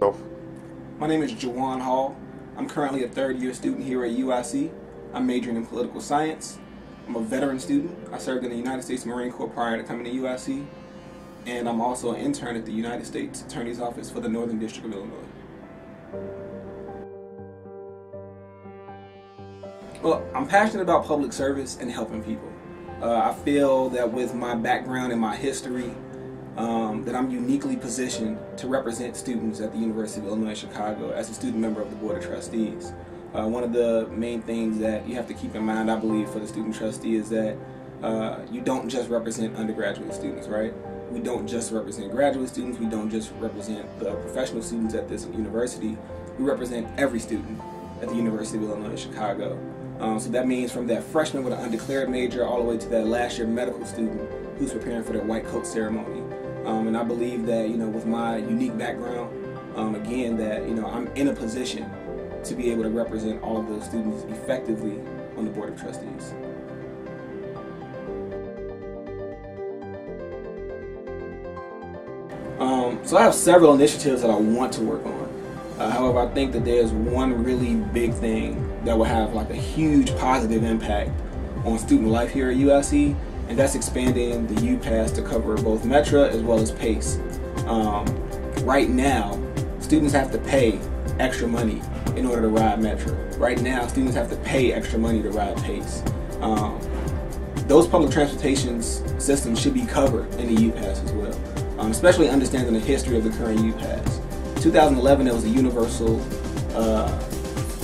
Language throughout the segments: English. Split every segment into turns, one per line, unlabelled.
My name is Jawan Hall. I'm currently a third-year student here at UIC. I'm majoring in political science. I'm a veteran student. I served in the United States Marine Corps prior to coming to UIC. And I'm also an intern at the United States Attorney's Office for the Northern District of Illinois. Well, I'm passionate about public service and helping people. I feel that with my background and my history, that I'm uniquely positioned to represent students at the University of Illinois Chicago as a student member of the Board of Trustees. One of the main things that you have to keep in mind, I believe, for the student trustee is that you don't just represent undergraduate students, right? We don't just represent graduate students, we don't just represent the professional students at this university, we represent every student at the University of Illinois Chicago. So that means from that freshman with an undeclared major all the way to that last year medical student who's preparing for their white coat ceremony. And I believe that, with my unique background, again, that, I'm in a position to be able to represent all of those students effectively on the Board of Trustees. So I have several initiatives that I want to work on. However, I think that there's one really big thing that will have like a huge positive impact on student life here at UIC, and that's expanding the UPass to cover both Metra as well as PACE. Right now, students have to pay extra money in order to ride Metra. Right now, students have to pay extra money to ride PACE. Those public transportation systems should be covered in the UPass as well, especially understanding the history of the current UPass. In 2011, there was a universal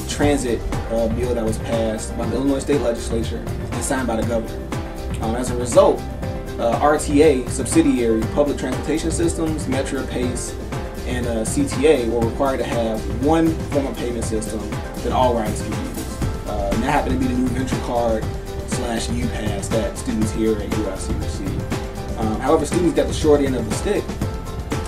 transit bill that was passed by the Illinois State Legislature and signed by the governor. As a result, RTA subsidiary public transportation systems, Metra, PACE, and CTA were required to have one form of payment system that all riders can use. And that happened to be the new Venture Card / UPass that students here at UIC receive. However, students got the short end of the stick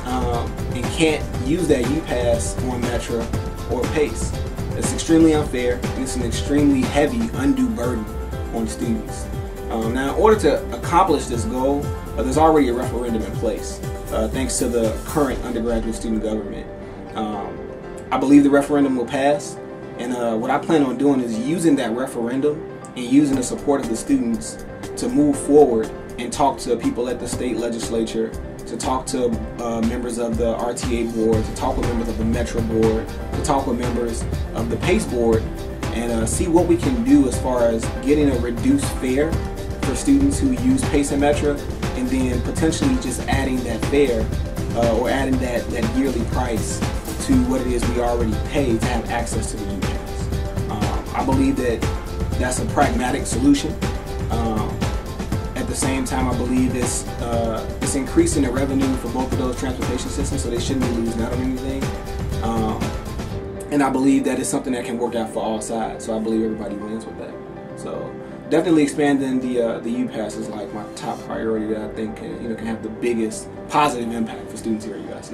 and can't use that UPass on Metra or PACE. It's extremely unfair, and it's an extremely heavy, undue burden on students. Now, in order to accomplish this goal, there's already a referendum in place, thanks to the current undergraduate student government. I believe the referendum will pass, and what I plan on doing is using that referendum and using the support of the students to move forward and talk to people at the state legislature, to talk to members of the RTA board, to talk with members of the Metra board, to talk with members of the PACE board, and see what we can do as far as getting a reduced fare for students who use PACE and Metra, and then potentially just adding that fare or adding that yearly price to what it is we already pay to have access to the UPass. I believe that that's a pragmatic solution. At the same time, I believe it's increasing the revenue for both of those transportation systems, so they shouldn't be losing out on anything. And I believe that it's something that can work out for all sides, so I believe everybody wins with that. So definitely expanding the UPass is like my top priority that I think can have the biggest positive impact for students here at UIC.